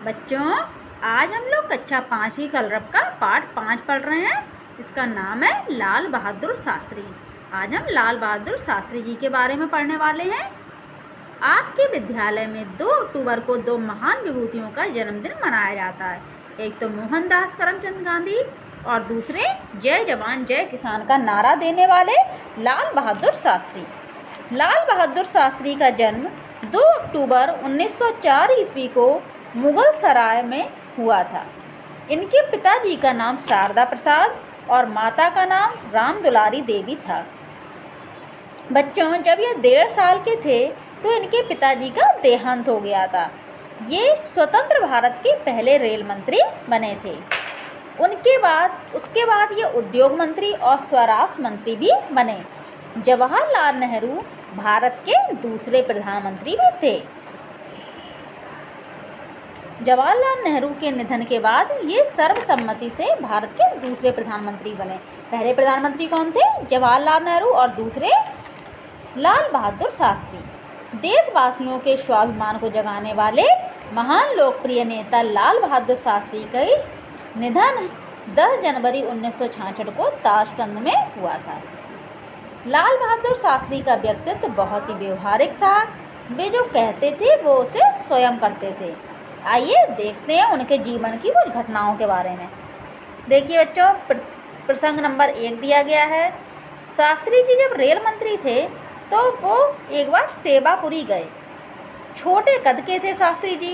बच्चों, आज हम लोग कक्षा 5 की कलरव का पाठ 5 पढ़ रहे हैं। इसका नाम है लाल बहादुर शास्त्री। आज हम लाल बहादुर शास्त्री जी के बारे में पढ़ने वाले हैं। आपके विद्यालय में 2 अक्टूबर को 2 महान विभूतियों का जन्मदिन मनाया जाता है। एक तो मोहनदास करमचंद गांधी और दूसरे जय जवान जय किसान का नारा देने वाले लाल बहादुर शास्त्री। लाल बहादुर शास्त्री का जन्म 2 अक्टूबर 1904 ईस्वी को मुगल सराय में हुआ था। इनके पिताजी का नाम शारदा प्रसाद और माता का नाम राम दुलारी देवी था। बच्चों, जब ये 1.5 साल के थे तो इनके पिताजी का देहांत हो गया था। ये स्वतंत्र भारत के पहले रेल मंत्री बने थे। उसके बाद ये उद्योग मंत्री और स्वराष्ट्र मंत्री भी बने। जवाहरलाल नेहरू भारत के दूसरे प्रधानमंत्री भी थे। जवाहरलाल नेहरू के निधन के बाद ये सर्वसम्मति से भारत के दूसरे प्रधानमंत्री बने। पहले प्रधानमंत्री कौन थे? जवाहरलाल नेहरू और दूसरे लाल बहादुर शास्त्री। देशवासियों के स्वाभिमान को जगाने वाले महान लोकप्रिय नेता लाल बहादुर शास्त्री का निधन 10 जनवरी 1966 को ताशकंद में हुआ था। लाल बहादुर शास्त्री का व्यक्तित्व बहुत ही व्यवहारिक था। वे जो कहते थे वो उसे स्वयं करते थे। आइए देखते हैं उनके जीवन की कुछ घटनाओं के बारे में। देखिए बच्चों, प्रसंग नंबर 1 दिया गया है। शास्त्री जी जब रेल मंत्री थे तो वो एक बार सेवापुरी गए। छोटे कद के थे शास्त्री जी,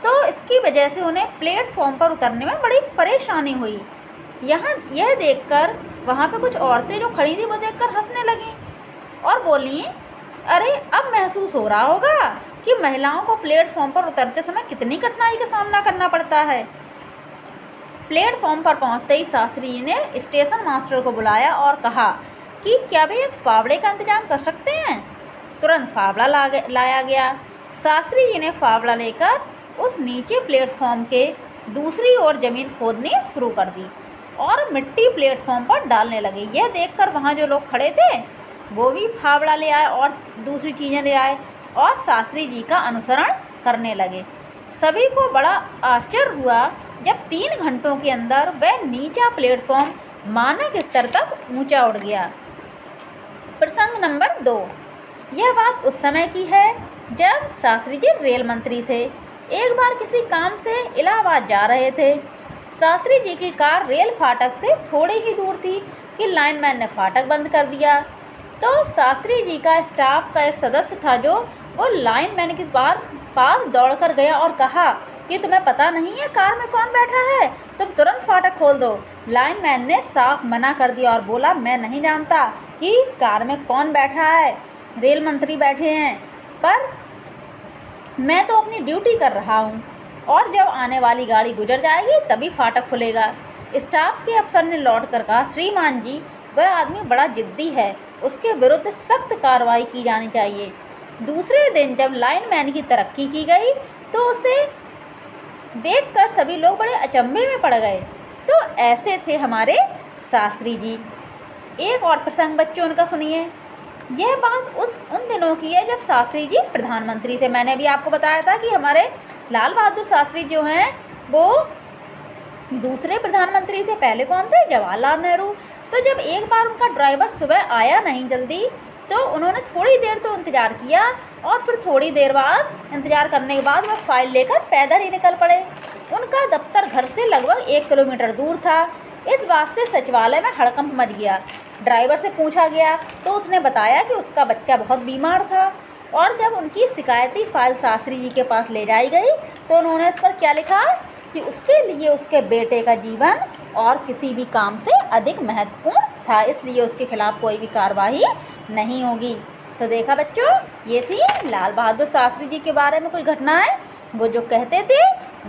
तो इसकी वजह से उन्हें प्लेटफॉर्म पर उतरने में बड़ी परेशानी हुई। यह देखकर वहाँ पे कुछ औरतें जो खड़ी थी वो देखकर हंसने लगीं और बोलीं, अरे अब महसूस हो रहा होगा कि महिलाओं को प्लेटफॉर्म पर उतरते समय कितनी कठिनाई का सामना करना पड़ता है। प्लेटफॉर्म पर पहुंचते ही शास्त्री जी ने स्टेशन मास्टर को बुलाया और कहा कि क्या वे एक फावड़े का इंतजाम कर सकते हैं। तुरंत फावड़ा लाया गया। शास्त्री जी ने फावड़ा लेकर उस नीचे प्लेटफॉर्म के दूसरी ओर ज़मीन खोदनी शुरू कर दी और मिट्टी प्लेटफॉर्म पर डालने लगे। यह देखकर वहाँ जो लोग खड़े थे वो भी फावड़ा ले आए और दूसरी चीज़ें ले आए और शास्त्री जी का अनुसरण करने लगे। सभी को बड़ा आश्चर्य हुआ जब 3 घंटों के अंदर वह नीचा प्लेटफॉर्म मानक स्तर तक ऊंचा उठ गया। प्रसंग नंबर 2। यह बात उस समय की है जब शास्त्री जी रेल मंत्री थे। एक बार किसी काम से इलाहाबाद जा रहे थे। शास्त्री जी की कार रेल फाटक से थोड़ी ही दूर थी कि लाइनमैन ने फाटक बंद कर दिया। तो शास्त्री जी का स्टाफ का एक सदस्य था जो वो लाइनमैन के पास दौड़कर गया और कहा कि तुम्हें पता नहीं है कार में कौन बैठा है, तुम तुरंत फाटक खोल दो। लाइनमैन ने साफ मना कर दिया और बोला, मैं नहीं जानता कि कार में कौन बैठा है, रेल मंत्री बैठे हैं, पर मैं तो अपनी ड्यूटी कर रहा हूँ और जब आने वाली गाड़ी गुजर जाएगी तभी फाटक खुलेगा। स्टाफ के अफसर ने लौट कर कहा, श्रीमान जी, वह आदमी बड़ा जिद्दी है, उसके विरुद्ध सख्त कार्रवाई की जानी चाहिए। दूसरे दिन जब लाइनमैन की तरक्की की गई तो उसे देखकर सभी लोग बड़े अचंभे में पड़ गए। तो ऐसे थे हमारे शास्त्री जी। एक और प्रसंग बच्चों उनका सुनिए। यह बात उन दिनों की है जब शास्त्री जी प्रधानमंत्री थे। मैंने भी आपको बताया था कि हमारे लाल बहादुर शास्त्री जो हैं वो दूसरे प्रधानमंत्री थे। पहले कौन थे? जवाहरलाल नेहरू। तो जब एक बार उनका ड्राइवर सुबह आया नहीं जल्दी तो उन्होंने थोड़ी देर तो इंतज़ार किया और फिर थोड़ी देर बाद इंतज़ार करने के बाद वह फाइल लेकर पैदल ही निकल पड़े। उनका दफ्तर घर से लगभग 1 किलोमीटर दूर था। इस बात से सचिवालय में हड़कंप मच गया। ड्राइवर से पूछा गया तो उसने बताया कि उसका बच्चा बहुत बीमार था और जब उनकी शिकायती फाइल शास्त्री जी के पास ले जाई गई तो उन्होंने इस पर क्या लिखा कि उसके लिए उसके बेटे का जीवन और किसी भी काम से अधिक महत्वपूर्ण था, इसलिए उसके खिलाफ कोई भी कार्रवाई नहीं होगी। तो देखा बच्चों, ये थी लाल बहादुर शास्त्री जी के बारे में कुछ घटनाएं। वो जो कहते थे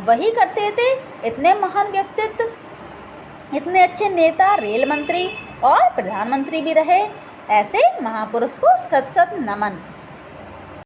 वही करते थे। इतने महान व्यक्तित्व, इतने अच्छे नेता, रेल मंत्री और प्रधानमंत्री भी रहे। ऐसे महापुरुष को सत सत नमन।